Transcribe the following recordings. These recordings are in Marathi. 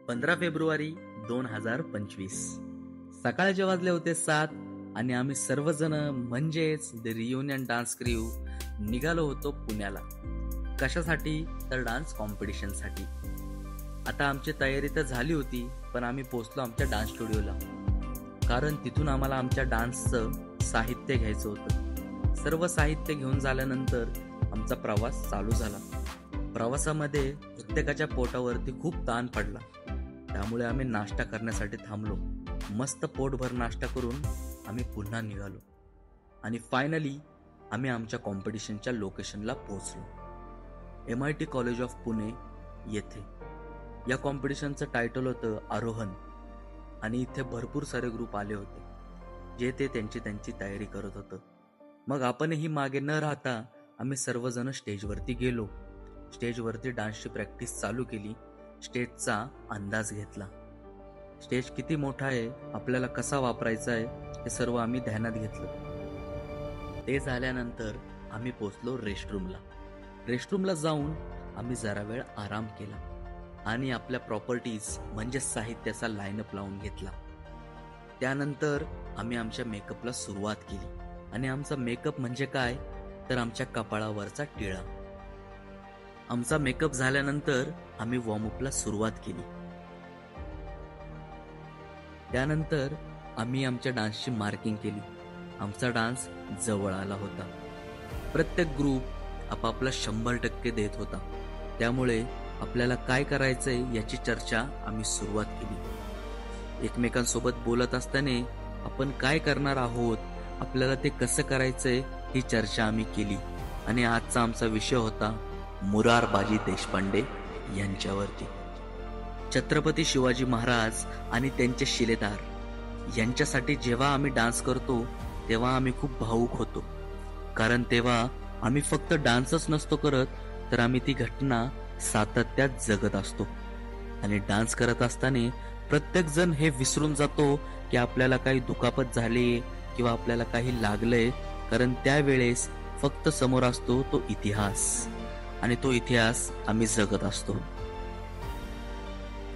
15 फेब्रुवारी 2025 सकाळचे वाजले होते 7 आणि आम्ही सर्वजण म्हणजेच द रियुनियन डान्स क्रू निघालो होतो पुण्याला. कशासाठी? तर डान्स कॉम्पिटिशनसाठी. आता आमची तयारी तर झाली होती, पण आम्ही पोहोचलो आमच्या डान्स स्टुडिओला, कारण तिथून आम्हाला आमच्या डान्सचं साहित्य घ्यायचं होतं. सर्व साहित्य घेऊन झाल्यानंतर आमचा प्रवास चालू झाला. प्रवासामध्ये प्रत्येकाच्या पोटावरती खूप ताण पडला, त्यामुळे आम्ही नाश्ता करण्यासाठी थांबलो. मस्त पोटभर नाश्ता करून आम्ही पुन्हा निघालो आणि फायनली आम्ही आमच्या कॉम्पिटिशनच्या लोकेशनला पोहोचलो, MIT कॉलेज ऑफ पुणे येथे. या कॉम्पिटिशनचं टायटल होतं आरोहण आणि इथे भरपूर सारे ग्रुप आले होते, जे ते त्यांची तयारी करत होतं. मग आपणही मागे न राहता आम्ही सर्वजण स्टेजवरती गेलो. स्टेजवरती डान्सची प्रॅक्टिस चालू केली. स्टेजचा अंदाज घेतला. स्टेज किती मोठा आहे, आपल्याला कसा वापरायचा आहे, हे सर्व आम्ही ध्यानात घेतलं. ते झाल्यानंतर आम्ही पोचलो रेस्टरूमला जाऊन आम्ही जरा वेळ आराम केला आणि आपल्या प्रॉपर्टीज म्हणजे साहित्याचा लाईनअप लावून घेतला. त्यानंतर आम्ही आमच्या मेकअपला सुरुवात केली. आणि आमचा मेकअप म्हणजे काय, तर आमच्या कपाळावरचा टिळा. आमचा मेकअप झाल्यानंतर आम्ही वॉर्मअपला सुरुवात केली. त्यानंतर आम्ही आमच्या डान्सची मार्किंग केली. आमचा डान्स जवळ आला होता. प्रत्येक ग्रुप आपापला 100% देत होता, त्यामुळे आपल्याला काय करायचंय याची चर्चा आम्ही सुरुवात केली. एकमेकांसोबत बोलत असताना आपण काय करणार आहोत, आपल्याला ते कसं करायचंय ही चर्चा आम्ही केली. आणि आजचा आमचा विषय होता मुरारबाजी देशपांडे यांच्यावरती. छत्रपती शिवाजी महाराज आणि त्यांचे शिलेदार यांच्यासाठी जेव्हा आम्ही डान्स करतो तेव्हा आम्ही खूप भावुक होतो, कारण तेव्हा आम्ही फक्त डान्सच नसतो करत, तर आम्ही ती घटना सातत्यात जगत असतो. आणि डान्स करत असताना प्रत्येक जण हे विसरून जातो की आपल्याला काही दुखापत झाली किंवा आपल्याला काही लागलंय, कारण त्यावेळेस फक्त समोर असतो तो इतिहास, आणि तो इतिहास आम्ही जगत असतो.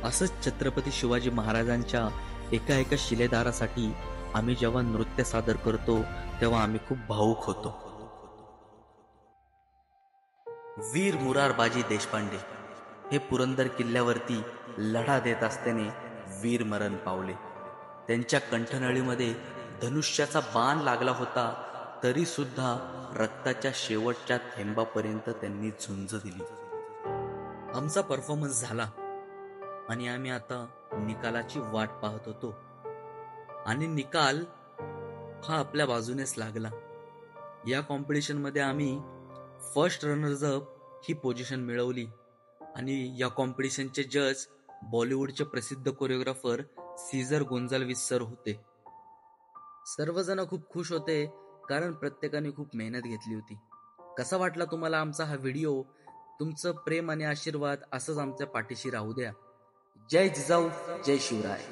असंच छत्रपती शिवाजी महाराजांच्या एका शिलेदारासाठी आम्ही जेव्हा नृत्य सादर करतो तेव्हा आम्ही खूप भावुक होतो. वीर मुरारबाजी देशपांडे हे पुरंदर किल्ल्यावरती लढा देत असताना वीर मरण पावले. त्यांच्या कंठनळीमध्ये धनुष्याचा बाण लागला होता, तरी सुद्धा रक्ताच्या शेवटच्या थेंबापर्यंत त्यांनी झुंज दिली. आमचा परफॉर्मन्स झाला आणि आम्ही आता निकालाची वाट पाहत होतो, आणि निकाल हा आपल्या बाजूनेच लागला. या कॉम्पिटिशन मध्ये आम्ही फर्स्ट रनर्स अप ही पोझिशन मिळवली. आणि या कॉम्पिटिशनचे जज बॉलिवूडचे प्रसिद्ध कोरिओग्राफर सीझर गोंजाल्विस सर होते. सर्वजण खूप खुश होते, कारण प्रत्येकाने खूप मेहनत घेतली होती. कसा वाटला तुम्हाला आमचा हा व्हिडिओ? तुमचं प्रेम आणि आशीर्वाद असंच आमच्या पाठीशी राहू द्या. जय जिजाऊ, जय शिवराय.